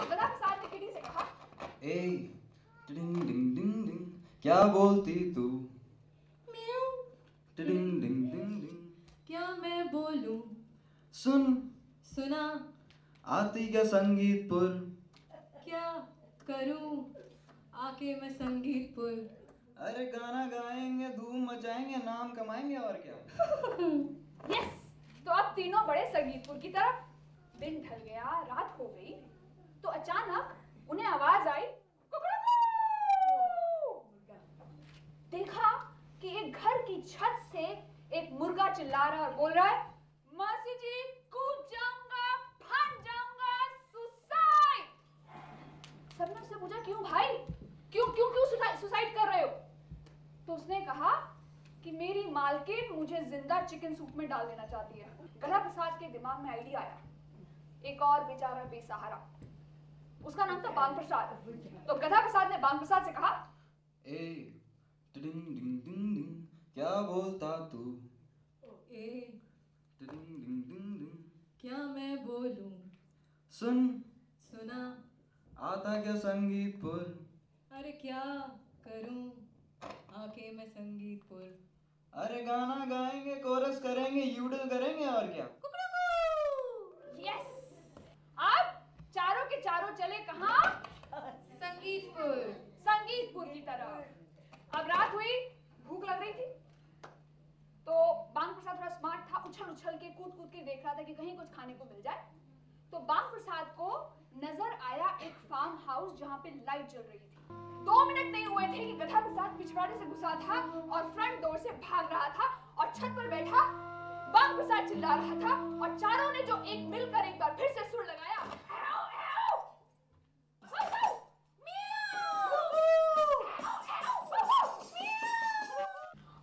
गधा प्रसाद ने किटी से कहा, ए टिडिंग डिंग डिंग डिंग, क्या बोलती तू? म्याऊं। टिडिंग डिंग डिंग डिंग, क्या मैं बोलूं? सुन सुना। आती क्या संगीतपुर? क्या करूं आके मैं संगीतपुर? अरे गाना गाएंगे, धूम मचाएंगे, नाम कमाएंगे और क्या। यस। तो अब तीनों बड़े संगीतपुर की तरफ। दिन ढल गया, रात हो गई, तो अचानक उन्हें आवाज आई, कुकड़ू। देखा कि एक घर की छत से एक मुर्गा चिल्ला रहा और बोल रहा है, मासी जी कूद जाऊंगा, फांद जाऊंगा, सुसाइड। सबने उससे पूछा, क्यों भाई, क्यों क्यों क्यों सुसाइड कर रहे हो? तो उसने कहा कि मेरी मालकिन मुझे जिंदा चिकन सूप में डाल देना चाहती है। गधा प्रसाद के दिमाग में आइडिया आया, एक और बेचारा बेसहारा, उसका नाम था बांग प्रसाद। तो गधा प्रसाद ने बांग प्रसाद से कहा, ए टिडिंग डिंग डिंग डिंग, क्या बोलता तू? ए टिडिंग डिंग डिंग डिंग, क्या मैं बोलूं? सुन सुना। आता क्या संगीतपुर? अरे क्या करूं आके मैं संगीतपुर? अरे गाना गाएंगे, कोरस करेंगे, यूडल करेंगे और क्या। यस। अब चारों के चारों चले कहाँ? संगीतपुर। संगीतपुर की तरफ। अब रात हुई, भूख लग रही थी, तो बांग प्रसाद थोड़ा स्मार्ट था, उछल उछल के कूद कूद के देख रहा था कि कहीं कुछ खाने को मिल जाए। तो बांग प्रसाद को नजर आया एक फार्म हाउस जहाँ पे लाइट जल रही थी। 2 मिनट नहीं हुए थे कि गधा प्रसाद पिछवाड़े से घुसा था और फ्रंट डोर से भाग रहा था और छत पर बैठा बांग प्रसाद चिल्ला रहा था और चारों ने जो एक मिलकर एक बार फिर से सुर लगाया,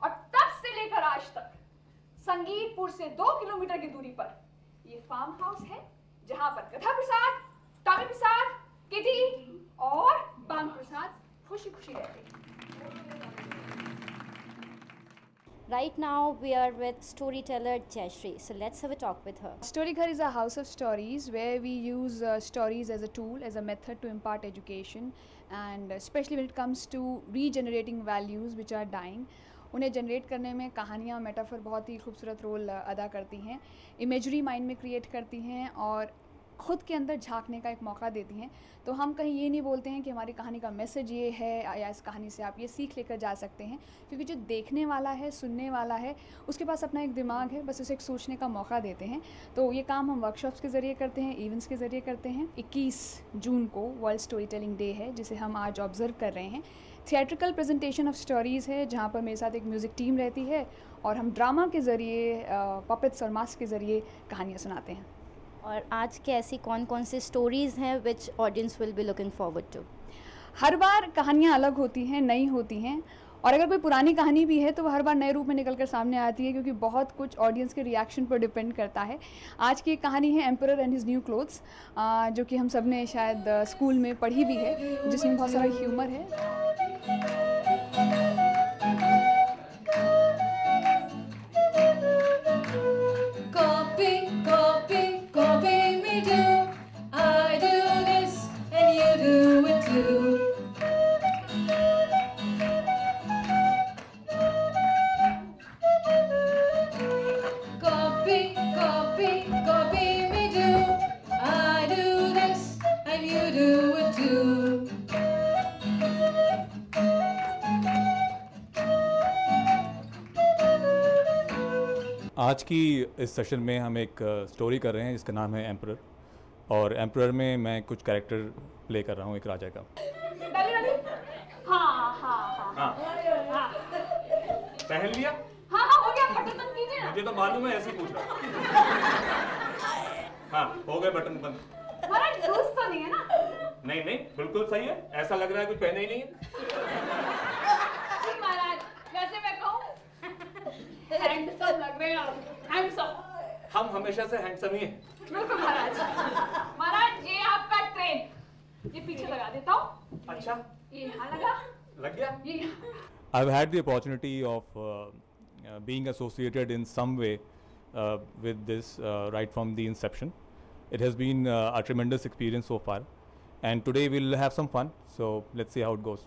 और तब से लेकर आज तक संगीतपुर से 2 किलोमीटर की दूरी पर ये फार्म हाउस है जहां पर गधा प्रसाद, टॉमी प्रसाद, किटी और बांग प्रसाद खुशी खुशी रहते हैं। Right now we are with storyteller Jayashree. So let's have a talk with her. Storyghar is a house of stories where we use stories as a tool, as a method to impart education, and especially when it comes to regenerating values which are dying. उन्हें generate करने में कहानियाँ, metaphor बहुत ही खूबसूरत role अदा करती हैं, imagery mind में क्रिएट करती हैं और ख़ुद के अंदर झांकने का एक मौका देती हैं। तो हम कहीं ये नहीं बोलते हैं कि हमारी कहानी का मैसेज ये है या इस कहानी से आप ये सीख लेकर जा सकते हैं, क्योंकि जो देखने वाला है, सुनने वाला है, उसके पास अपना एक दिमाग है, बस उसे एक सोचने का मौका देते हैं। तो ये काम हम वर्कशॉप्स के ज़रिए करते हैं, इवेंट्स के ज़रिए करते हैं। 21 जून को वर्ल्ड स्टोरी टेलिंग डे है, जिसे हम आज ऑब्ज़र्व कर रहे हैं। थिएट्रिकल प्रेजेंटेशन ऑफ स्टोरीज़ है, जहाँ पर मेरे साथ एक म्यूज़िक टीम रहती है और हम ड्रामा के ज़रिए, पपेट्स और मास्क के ज़रिए कहानियाँ सुनाते हैं। और आज के ऐसी कौन कौन सी स्टोरीज़ हैं which audience will be looking forward to? हर बार कहानियाँ अलग होती हैं, नई होती हैं, और अगर कोई पुरानी कहानी भी है तो वह हर बार नए रूप में निकल कर सामने आती है, क्योंकि बहुत कुछ ऑडियंस के रिएक्शन पर डिपेंड करता है। आज की एक कहानी है emperor and his new clothes, जो कि हम सब ने शायद स्कूल में पढ़ी भी है, जिसमें बहुत सारा ह्यूमर है। आज की इस सेशन में हम एक स्टोरी कर रहे हैं जिसका नाम है एम्परर, और एम्परर में मैं कुछ कैरेक्टर प्ले कर रहा हूँ एक राजा का। पहन लिया? हाँ हो गया, बटन बंद कीजिए ना। मुझे तो मालूम है, ऐसे ही पूछ रहा। हाँ हो गए बटन बंद। महाराज लूज तो नहीं है ना? नहीं नहीं बिल्कुल सही है, ऐसा लग रहा है कुछ पहने ही नहीं है। महाराज वैसे मैं कहूँ हैंडसम लग रहे हैं आप, हैंडसम। हम हमेशा से हैंडसम ही हैं। बिल्कुल महाराज। महाराज ये आपका ट्रेन, ये पीछे लगा देता हूँ। अच्छा ये यहाँ लगा, लग गया। ये I've had the opportunity of being associated in some way with this right from the inception. It has been a tremendous experience so far, and today we'll have some fun. So let's see how it goes.